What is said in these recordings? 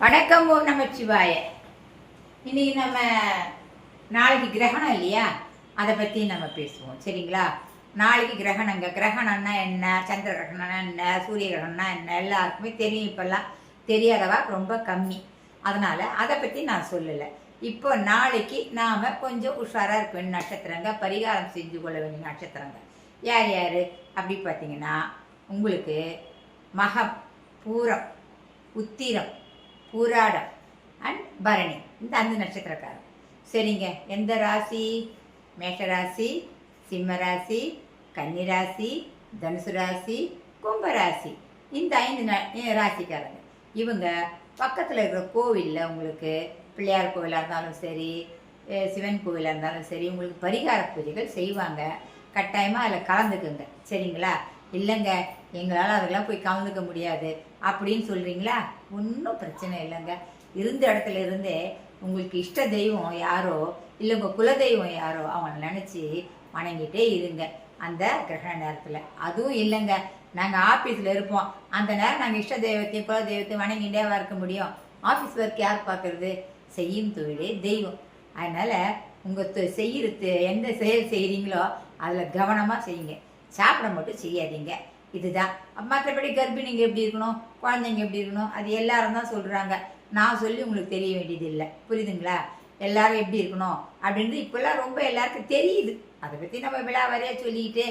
வணக்கம். ஓம் நமச்சிவாய. இன்னைக்கு நம்ம நாளைக்கு கிரகணம் இல்லையா, அதை பற்றி நம்ம பேசுவோம். சரிங்களா? நாளைக்கு கிரகணம்னா என்ன, சந்திர கிரகணம்னா என்ன, சூரிய கிரகணம்னா என்ன, எல்லாருக்குமே தெரியும். இப்போல்லாம் தெரியாதவா ரொம்ப கம்மி. அதனால் அதை பற்றி நான் சொல்லலை. இப்போ நாளைக்கு நாம் கொஞ்சம் உஷாராக இருக்க வேண்டிய நட்சத்திரங்க, பரிகாரம் செஞ்சு கொள்ள வேண்டிய நட்சத்திரங்க யார் யார் அப்படி பார்த்தீங்கன்னா, உங்களுக்கு மகம், பூரம், உத்திரம், பூராடம் அண்ட் பரணி, இந்த 5 நட்சத்திரக்காரர். சரிங்க. எந்த ராசி? மேஷராசி, சிம்ம ராசி, கன்னி ராசி, தனுசு ராசி, கும்பராசி. இந்த 5 ராசிக்காரங்க. இவங்க பக்கத்தில் இருக்கிற கோவிலில் உங்களுக்கு பிள்ளையார் கோவிலாக இருந்தாலும் சரி, சிவன் கோவிலாக இருந்தாலும் சரி, உங்களுக்கு பரிகார பூஜைகள் செய்வாங்க. கட்டாயமாக அதில் கலந்துக்குங்க. சரிங்களா? இல்லைங்க எங்களால் அதெல்லாம் போய் கலந்துக்க முடியாது அப்படின்னு சொல்கிறீங்களா, ஒன்றும் பிரச்சனை இல்லைங்க. இருந்த இடத்துல இருந்தே உங்களுக்கு இஷ்ட தெய்வம் யாரோ, இல்லை உங்கள் குலதெய்வம் யாரோ அவங்கள நினச்சி வணங்கிட்டே இருங்க அந்த கிரகண நேரத்தில். அதுவும் இல்லைங்க நாங்கள் ஆஃபீஸில் இருப்போம், அந்த நேரம் நாங்கள் இஷ்ட தெய்வத்தையும் குல தெய்வத்தையும் வணங்கிட்டேவா இருக்க முடியும்? ஆஃபீஸ் ஒர்க் யார் பார்க்குறது? செய்யும் தொழிலே தெய்வம். அதனால் உங்கள் செய்கிறது எந்த செயல் செய்கிறீங்களோ அதில் கவனமாக செய்யுங்க. சாப்பிட மட்டும் செய்யாதீங்க. இதுதான். மற்றபடி கர்ப்பிணிங்க எப்படி இருக்கணும், குழந்தைங்க எப்படி இருக்கணும், அது எல்லாரும் தான் சொல்கிறாங்க. நான் சொல்லி உங்களுக்கு தெரிய வேண்டியது இல்லை. புரியுதுங்களா? எல்லாரும் எப்படி இருக்கணும் அப்படின்றது இப்போல்லாம் ரொம்ப எல்லாருக்கும் தெரியுது. அதை பற்றி நம்ம விழாவாரியாக சொல்லிக்கிட்டு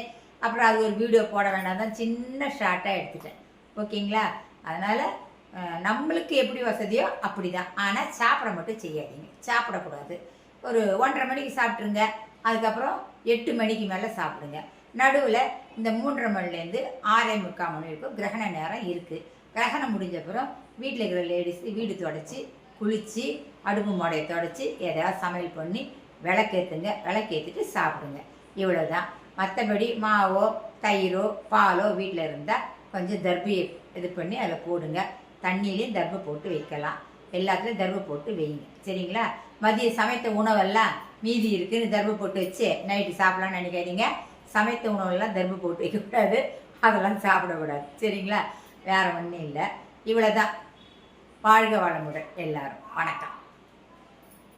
அப்புறம் அது ஒரு வீடியோ போட வேண்டாம் தான் சின்ன ஷார்ட்டாக எடுத்துட்டேன். ஓகேங்களா? அதனால் நம்மளுக்கு எப்படி வசதியோ அப்படி தான். ஆனால் சாப்பிட மட்டும் செய்யாதீங்க. சாப்பிடக்கூடாது. ஒரு 1:30 மணிக்கு சாப்பிட்ருங்க. அதுக்கப்புறம் 8 மணிக்கு மேலே சாப்பிடுங்க. நடுவில் இந்த 3:30 மணிலேருந்து 6:45 மணி வரைக்கும் கிரகண நேரம் இருக்குது. கிரகணம் முடிஞ்சப்புறம் வீட்டில் இருக்கிற லேடிஸ் வீடு தொடச்சி குளித்து அடுப்பு மாடையை தொடச்சி எதாவது சமையல் பண்ணி விளக்கேற்றுங்க. விளக்கேற்றிட்டு சாப்பிடுங்க. இவ்வளோ தான். மற்றபடி மாவோ தயிரோ பாலோ வீட்டில் இருந்தால் கொஞ்சம் தர்பியை இது பண்ணி அதில் போடுங்க. தண்ணியிலையும் தர்பை போட்டு வைக்கலாம். எல்லாத்துலேயும் தர்பை போட்டு வைங்க. சரிங்களா? மதிய சமைத்த உணவெல்லாம் மீதி இருக்குதுன்னு தர்பை போட்டு வச்சு நைட்டு சாப்பிட்லான்னு நினைக்காதீங்க. சமைத்த உணவெல்லாம் தர்பை போட்டு வைக்கக்கூடாது, அதெல்லாம் சாப்பிடக்கூடாது. சரிங்களா? வேறு ஒன்றும் இல்லை. இவ்வளோ தான். வாழ்க வளமுடன் எல்லாரும். வணக்கம்.